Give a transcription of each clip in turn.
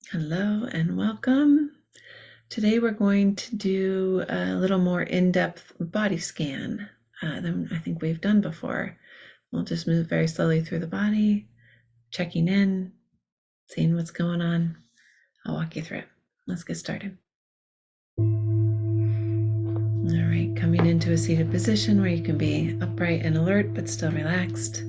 Hello and welcome. Today we're going to do a little more in-depth body scan than I think we've done before. We'll just move very slowly through the body, checking in, seeing what's going on. I'll walk you through it. Let's get started. All right, coming into a seated position where you can be upright and alert but still relaxed.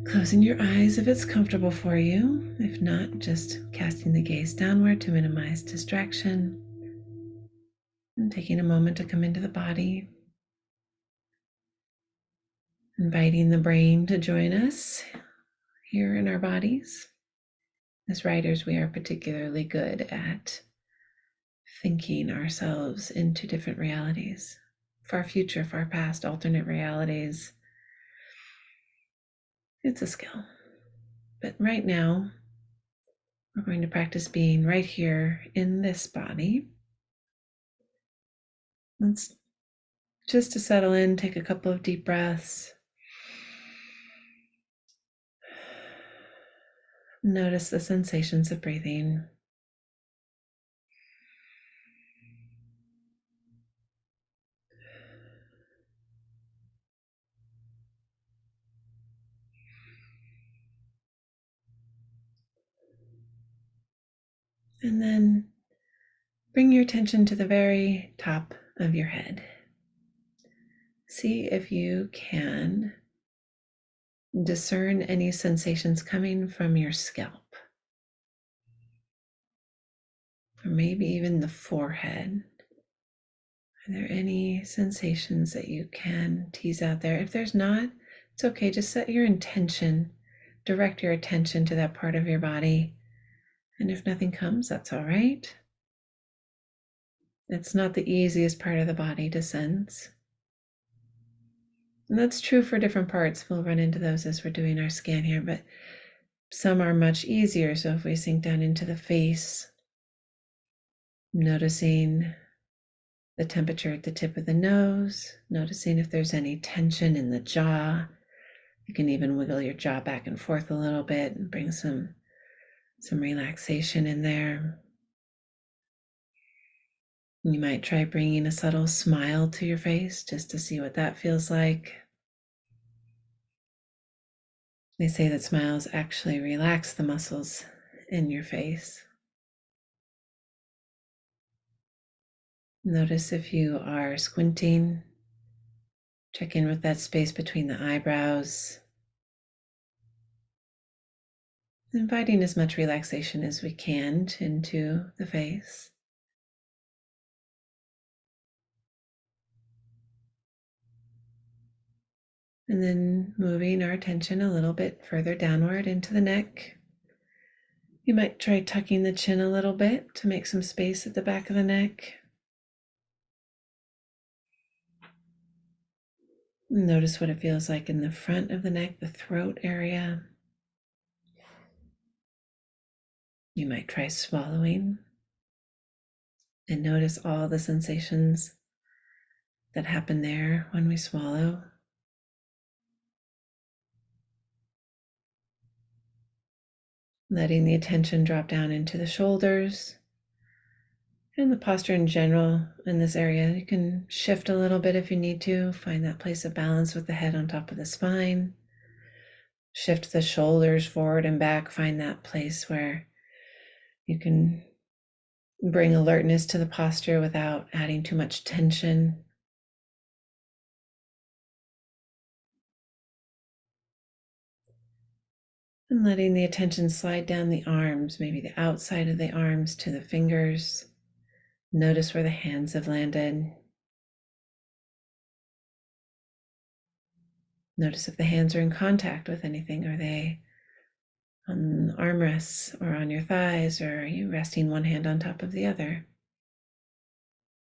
Closing your eyes if it's comfortable for you. If not, just casting the gaze downward to minimize distraction. And taking a moment to come into the body, inviting the brain to join us here in our bodies. As writers, we are particularly good at thinking ourselves into different realities, far future, far past, alternate realities. It's a skill. But right now, we're going to practice being right here in this body. Let's just to settle in, take a couple of deep breaths. Notice the sensations of breathing. And then bring your attention to the very top of your head. See if you can discern any sensations coming from your scalp, or maybe even the forehead. Are there any sensations that you can tease out there? If there's not, it's okay. Just set your intention, direct your attention to that part of your body. And if nothing comes, that's all right. It's not the easiest part of the body to sense. And that's true for different parts. We'll run into those as we're doing our scan here, but some are much easier. So if we sink down into the face, noticing the temperature at the tip of the nose, noticing if there's any tension in the jaw. You can even wiggle your jaw back and forth a little bit and bring some relaxation in there. You might try bringing a subtle smile to your face just to see what that feels like. They say that smiles actually relax the muscles in your face. Notice if you are squinting. Check in with that space between the eyebrows. Inviting as much relaxation as we can into the face. And then moving our attention a little bit further downward into the neck. You might try tucking the chin a little bit to make some space at the back of the neck. Notice what it feels like in the front of the neck, the throat area. You might try swallowing and notice all the sensations that happen there when we swallow. Letting the attention drop down into the shoulders and the posture in general in this area. You can shift a little bit if you need to. Find that place of balance with the head on top of the spine. Shift the shoulders forward and back. Find that place where you can bring alertness to the posture without adding too much tension. And letting the attention slide down the arms, maybe the outside of the arms to the fingers. Notice where the hands have landed. Notice if the hands are in contact with anything. Are they on armrests or on your thighs, or are you resting one hand on top of the other?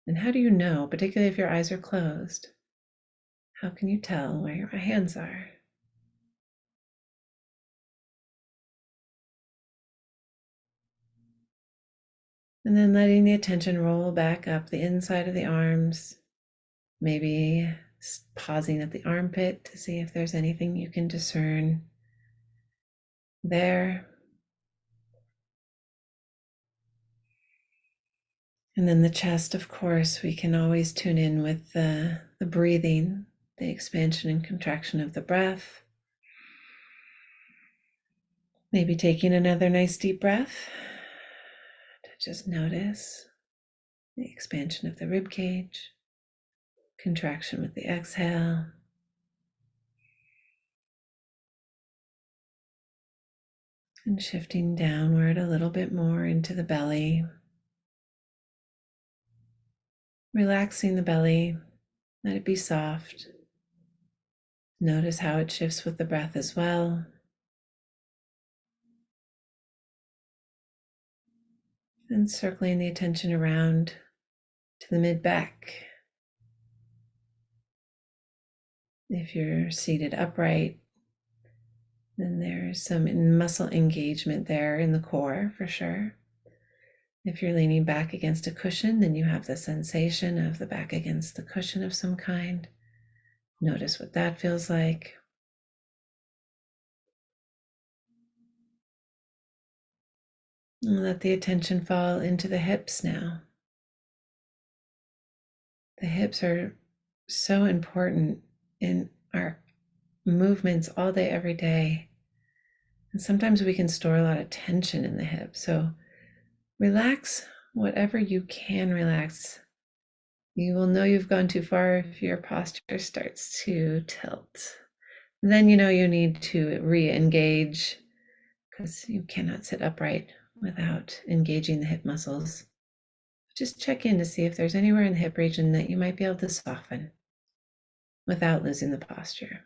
And how do you know, particularly if your eyes are closed, how can you tell where your hands are? And then letting the attention roll back up the inside of the arms, maybe pausing at the armpit to see if there's anything you can discern there. And then the chest, of course, we can always tune in with the breathing, the expansion and contraction of the breath. Maybe taking another nice deep breath to just notice the expansion of the rib cage, contraction with the exhale. And shifting downward a little bit more into the belly. Relaxing the belly, let it be soft. Notice how it shifts with the breath as well. And circling the attention around to the mid-back. If you're seated upright, then there's some muscle engagement there in the core for sure. If you're leaning back against a cushion, then you have the sensation of the back against the cushion of some kind. Notice what that feels like. And let the attention fall into the hips now. The hips are so important in our movements all day, every day. And sometimes we can store a lot of tension in the hips. So relax whatever you can relax. You will know you've gone too far if your posture starts to tilt. Then you know you need to re-engage, because you cannot sit upright without engaging the hip muscles. Just check in to see if there's anywhere in the hip region that you might be able to soften without losing the posture.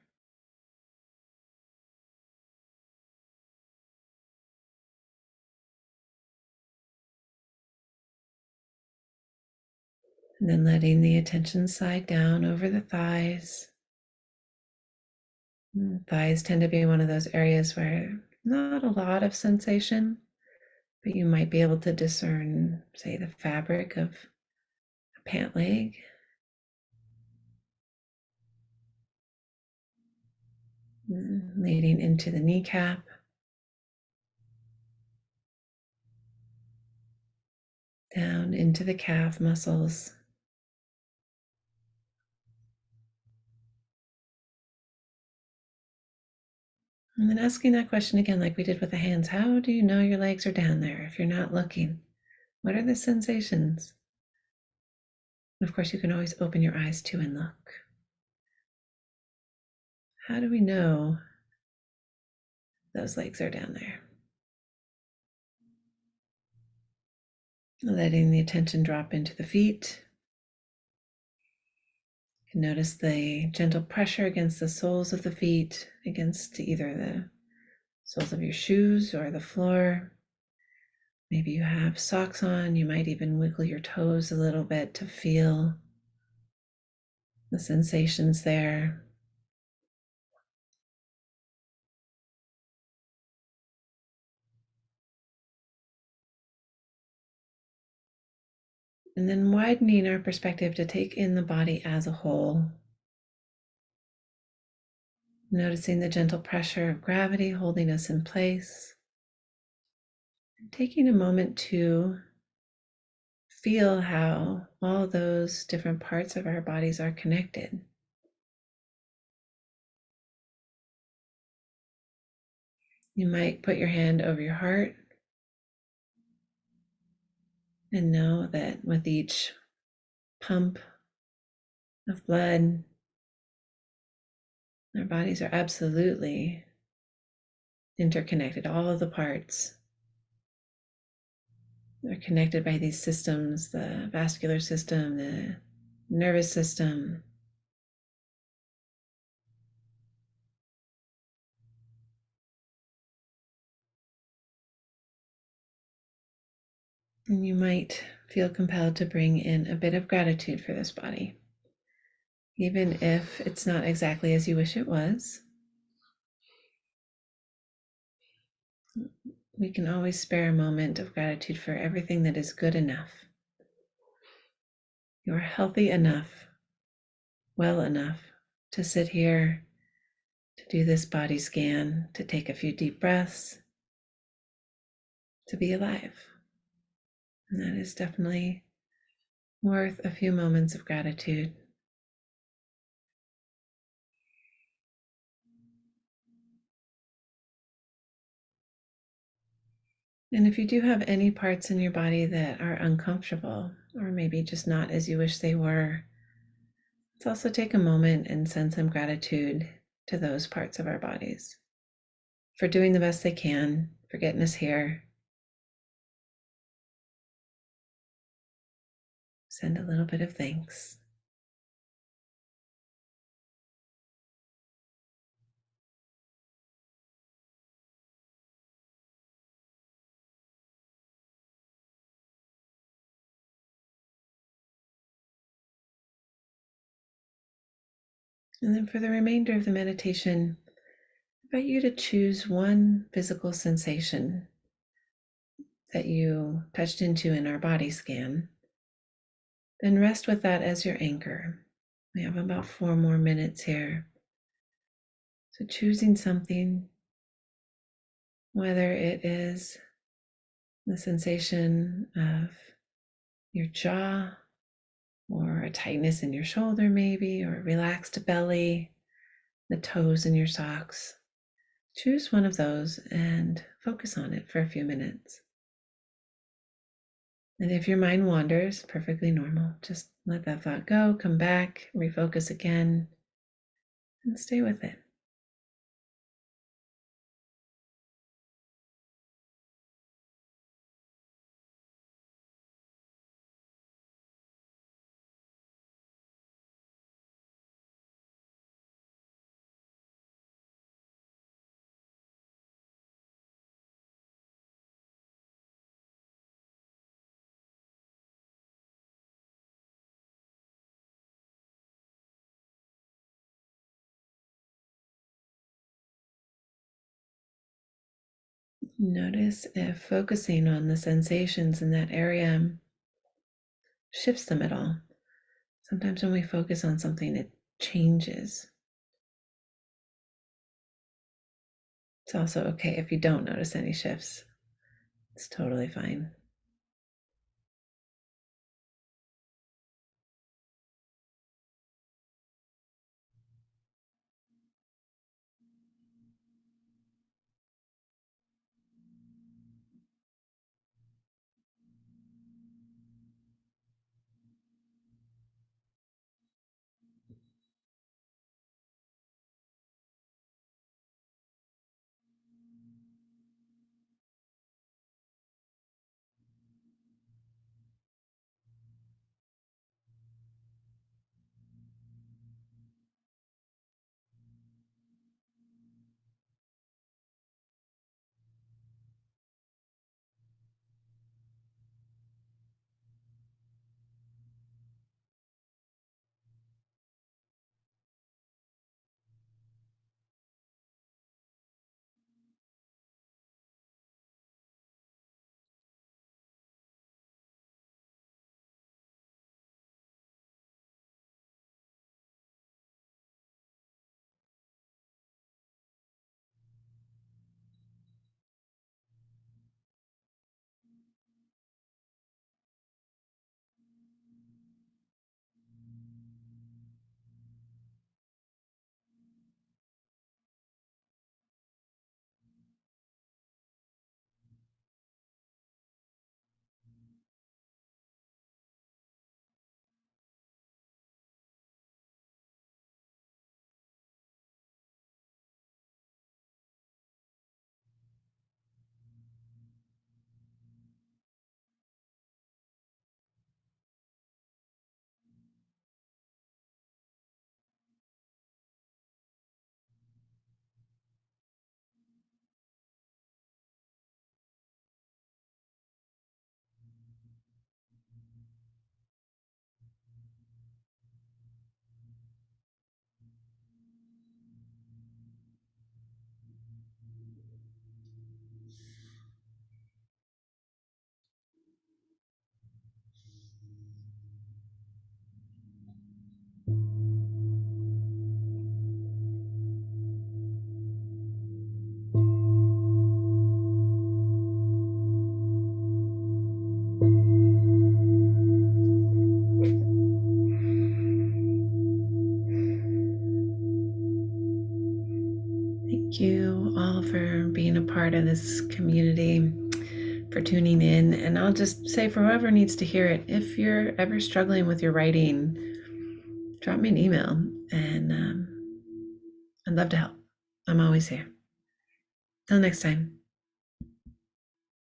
And then letting the attention slide down over the thighs. Thighs tend to be one of those areas where not a lot of sensation, but you might be able to discern, say, the fabric of a pant leg. Leading into the kneecap. Down into the calf muscles. And then asking that question again, like we did with the hands. How do you know your legs are down there if you're not looking? What are the sensations? And of course, you can always open your eyes too and look. How do we know those legs are down there? Letting the attention drop into the feet. You can notice the gentle pressure against the soles of the feet, against either the soles of your shoes or the floor. Maybe you have socks on. You might even wiggle your toes a little bit to feel the sensations there. And then widening our perspective to take in the body as a whole. Noticing the gentle pressure of gravity holding us in place. And taking a moment to feel how all those different parts of our bodies are connected. You might put your hand over your heart and know that with each pump of blood, our bodies are absolutely interconnected. All of the parts are connected by these systems, the vascular system, the nervous system. And you might feel compelled to bring in a bit of gratitude for this body, even if it's not exactly as you wish it was. We can always spare a moment of gratitude for everything that is good enough. You are healthy enough, well enough to sit here, to do this body scan, to take a few deep breaths, to be alive. And that is definitely worth a few moments of gratitude. And if you do have any parts in your body that are uncomfortable, or maybe just not as you wish they were, let's also take a moment and send some gratitude to those parts of our bodies for doing the best they can, for getting us here. Send a little bit of thanks. And then for the remainder of the meditation, I invite you to choose one physical sensation that you touched into in our body scan, and rest with that as your anchor. We have about 4 more minutes here. So choosing something, whether it is the sensation of your jaw, or a tightness in your shoulder, maybe, or a relaxed belly, the toes in your socks. Choose one of those and focus on it for a few minutes. And if your mind wanders, perfectly normal. Just let that thought go, come back, refocus again, and stay with it. Notice if focusing on the sensations in that area shifts them at all. Sometimes when we focus on something, it changes. It's also okay if you don't notice any shifts. It's totally fine. you all for being a part of this community, for tuning in. And I'll just say, for whoever needs to hear it, if you're ever struggling with your writing, drop me an email, and I'd love to help. I'm always here. Till next time.